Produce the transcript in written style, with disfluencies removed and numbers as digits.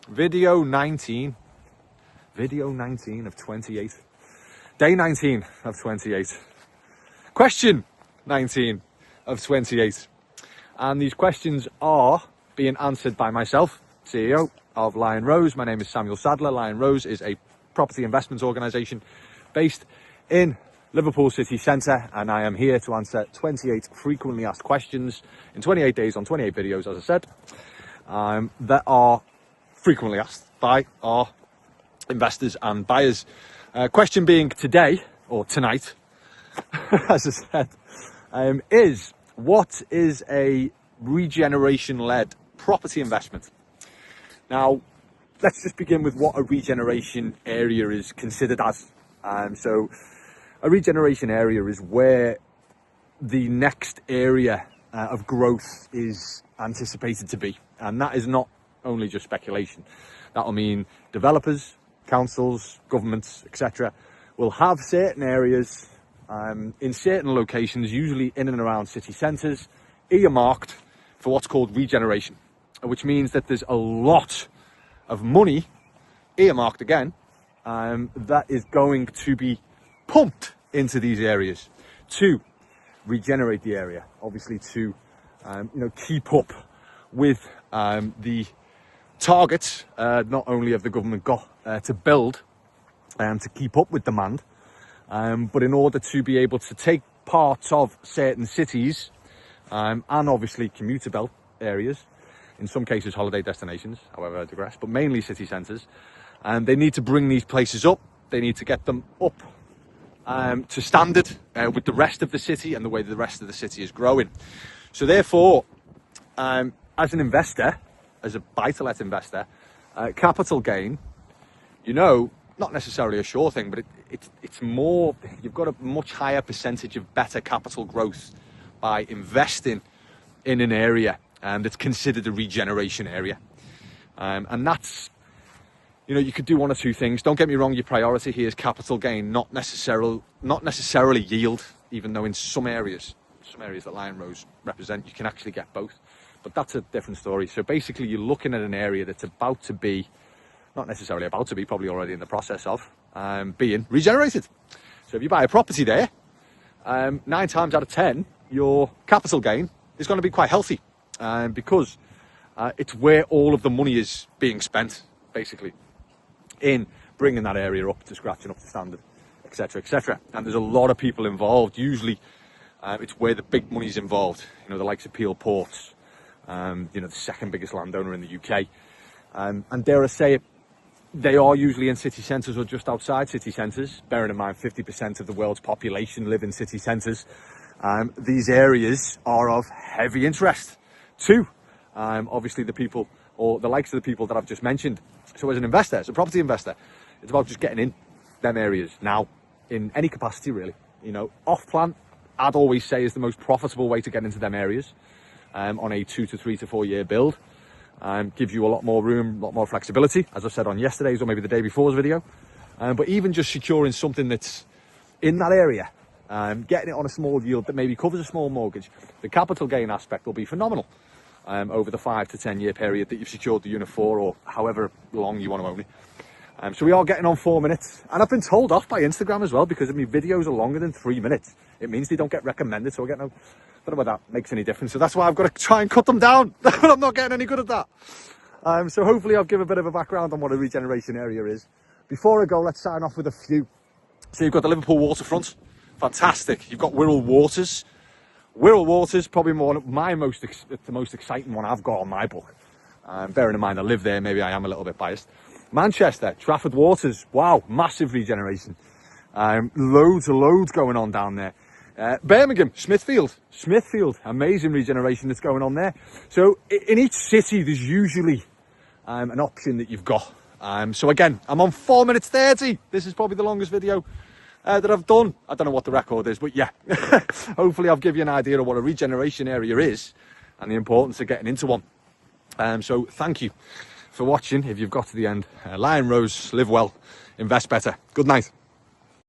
Video 19 of 28. Day 19 of 28. Question 19 of 28. And these questions are being answered by myself, CEO of Lion Rose. My name is Samuel Sadler. Lion Rose is a property investment organisation based in Liverpool city centre, and I am here to answer 28 frequently asked questions in 28 days on 28 videos, as I said, that are frequently asked by our investors and buyers. Question being today, or tonight, as I said, is what is a regeneration-led property investment? Now, let's just begin with what a regeneration area is considered as. So a regeneration area is where the next area of growth is anticipated to be. And that is not only just speculation. That'll mean developers, councils, governments, etc. will have certain areas in certain locations, usually in and around city centres, earmarked for what's called regeneration, which means that there's a lot of money earmarked again that is going to be pumped into these areas to regenerate the area, obviously to keep up with the targets not only of the government got to build and to keep up with demand, but in order to be able to take parts of certain cities and obviously commuter belt areas, in some cases holiday destinations, however I digress, but mainly city centres, and they need to bring these places up. They need to get them up to standard with the rest of the city and the way the rest of the city is growing. So therefore, as an investor, as a buy-to-let investor, capital gain, not necessarily a sure thing, but it's more, you've got a much higher percentage of better capital growth by investing in an area that's considered a regeneration area. And that's, you could do one or two things. Don't get me wrong, your priority here is capital gain, not necessarily yield, even though in some areas that Lion Rose represent, you can actually get both. But that's a different story. So basically, you're looking at an area that's about to be, not necessarily about to be, probably already in the process of being regenerated. So if you buy a property there, 9 times out of 10, your capital gain is going to be quite healthy because it's where all of the money is being spent, basically, in bringing that area up to scratch and up to standard, etc., etc. And there's a lot of people involved. Usually, it's where the big money's involved. The likes of Peel Ports, the second biggest landowner in the UK. And dare I say it, they are usually in city centres or just outside city centres. Bearing in mind 50% of the world's population live in city centres. These areas are of heavy interest to, obviously, the people, or the likes of the people that I've just mentioned. So as an investor, as a property investor, it's about just getting in them areas now, in any capacity really. Off-plan, I'd always say, is the most profitable way to get into them areas on a 2 to 3 to 4 year build. Gives you a lot more room, a lot more flexibility, as I said on yesterday's or maybe the day before's video. But even just securing something that's in that area, getting it on a small yield that maybe covers a small mortgage, the capital gain aspect will be phenomenal over the 5 to 10 year period that you've secured the unit for, or however long you want to own it. So we are getting on 4 minutes, and I've been told off by Instagram as well because my videos are longer than 3 minutes. It means they don't get recommended, so I get no, I don't know whether that makes any difference. So that's why I've got to try and cut them down, but I'm not getting any good at that. So hopefully I'll give a bit of a background on what a regeneration area is. Before I go, let's sign off with a few. So you've got the Liverpool waterfront, fantastic. You've got Wirral Waters. Wirral Waters, probably the most exciting one I've got on my book. Bearing in mind I live there, maybe I am a little bit biased. Manchester, Trafford Waters, wow, massive regeneration. Loads going on down there. Birmingham, Smithfield, amazing regeneration that's going on there. So in each city, there's usually an option that you've got. So again, I'm on 4 minutes 30. This is probably the longest video that I've done. I don't know what the record is, but yeah, hopefully I've given you an idea of what a regeneration area is and the importance of getting into one. So thank you for watching. If you've got to the end, Lion Rose, live well, invest better. Good night.